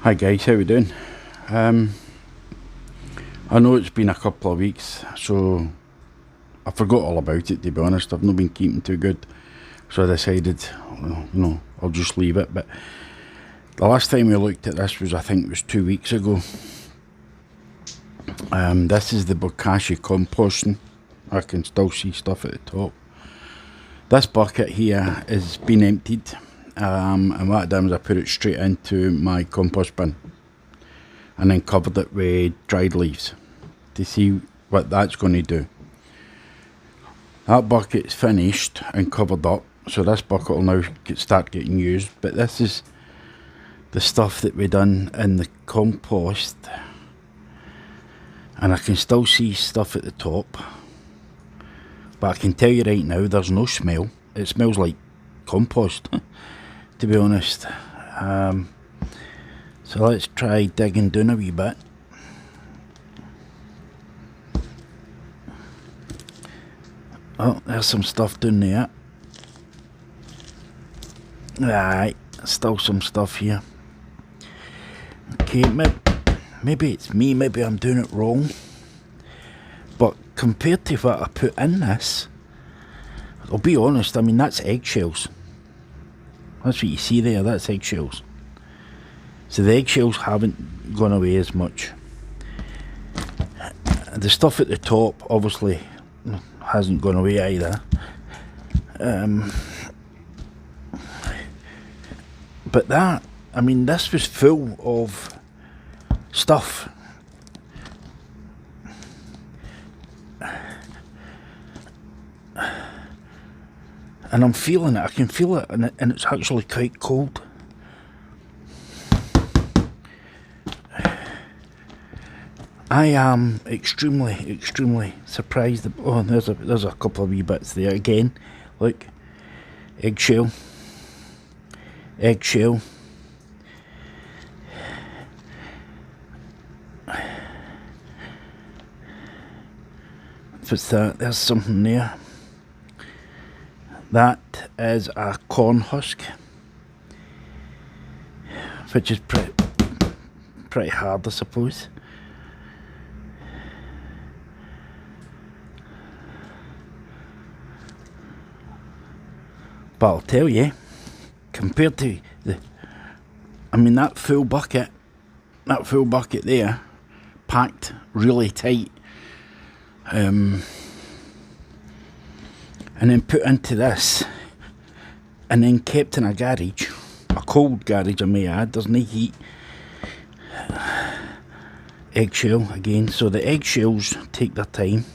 Hi guys, how we doing? I know it's been a couple of weeks, so I forgot all about it, to be honest. I've not been keeping too good, so I decided, I'll just leave it. But the last time we looked at this was, I think it was 2 weeks ago. This is the Bokashi Composting. I can still see stuff at the top. This bucket here is been emptied. And what I done was I put it straight into my compost bin and then covered it with dried leaves to see what that's going to do. That bucket's finished and covered up, so this bucket will now start getting used. But this is the stuff that we done in the compost, and I can still see stuff at the top, but I can tell you right now there's no smell. It smells like compost to be honest. So let's try digging down a wee bit. Oh, there's some stuff down there. Right, still some stuff here. Okay, maybe it's me, maybe I'm doing it wrong. But compared to what I put in this, I'll be honest, I mean that's eggshells. That's what you see there, that's eggshells. So the eggshells haven't gone away as much. The stuff at the top obviously hasn't gone away either. But that, I mean, this was full of stuff. And I'm feeling it, I can feel it, and it's actually quite cold. I am extremely surprised. Oh, there's a couple of wee bits there again. Look, eggshell. What's that? There's something there. That is a corn husk, which is pretty hard, I suppose. But I'll tell you, compared to that full bucket there, packed really tight, and then put into this, and then kept in a garage, a cold garage I may add, there's no heat. Eggshell again, so the eggshells take their time.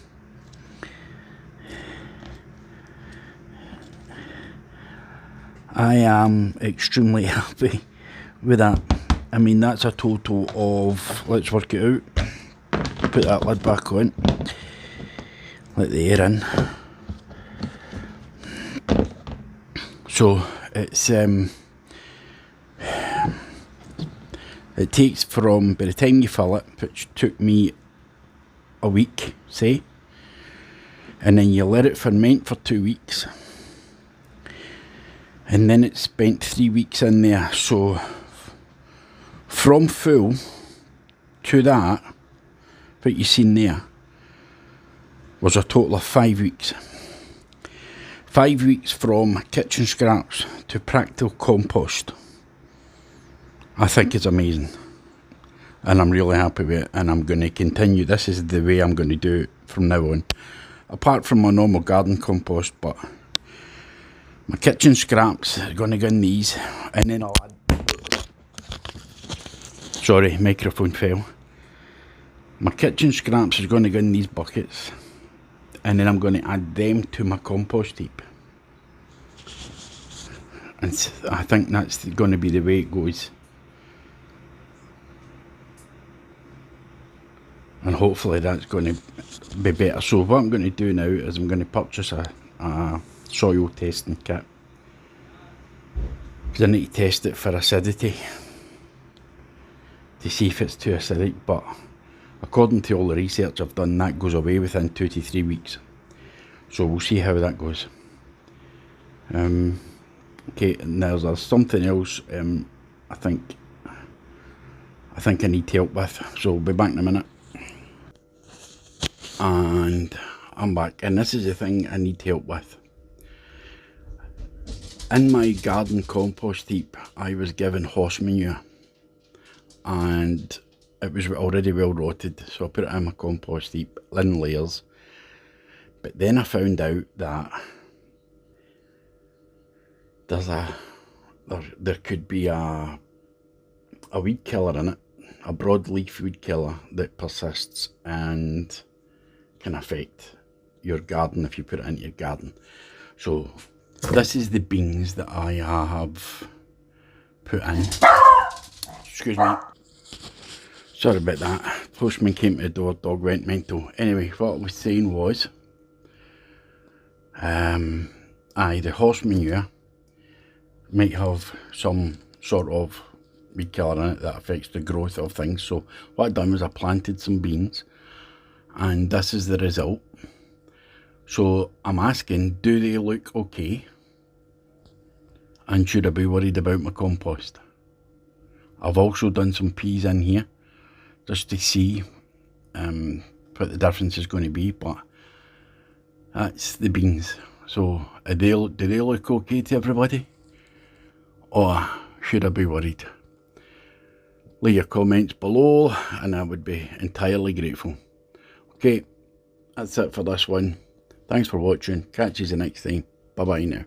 I am extremely happy with that. I mean, that's a total of, let's work it out, put that lid back on, let the air in. So it's it takes from, by the time you fill it, which took me a week, say, and then you let it ferment for 2 weeks, and then it spent 3 weeks in there. So from full to that, what you seen there was a total of 5 weeks. 5 weeks from kitchen scraps to practical compost. I think it's amazing, and I'm really happy with it, and I'm going to continue. This is the way I'm going to do it from now on, apart from my normal garden compost. But my kitchen scraps are going to go in these, and then I'll add, sorry, microphone fell. My kitchen scraps are going to go in these buckets, and then I'm going to add them to my compost heap. And I think that's going to be the way it goes. And hopefully that's going to be better. So what I'm going to do now is I'm going to purchase a soil testing kit, because I need to test it for acidity to see if it's too acidic. But according to all the research I've done, that goes away within 2 to 3 weeks. So we'll see how that goes. Okay, and there's something else. I think I think I need help with, so I'll be back in a minute. And I'm back, and this is the thing I need help with. In my garden compost heap, I was given horse manure, and it was already well rotted, so I put it in my compost heap in layers. But then I found out that there could be a weed killer in it, a broadleaf weed killer that persists and can affect your garden if you put it into your garden. So this is the beans that I have put in. Excuse me. Sorry about that. Postman came to the door, dog went mental. Anyway, what I was saying was, the horse manure might have some sort of weed killer in it that affects the growth of things. So what I done was I planted some beans, and this is the result. So I'm asking, do they look okay? And should I be worried about my compost? I've also done some peas in here, just to see what the difference is going to be, but that's the beans. So do they look okay to everybody? Or should I be worried? Leave your comments below and I would be entirely grateful. Okay, that's it for this one. Thanks for watching. Catch you the next time. Bye bye now.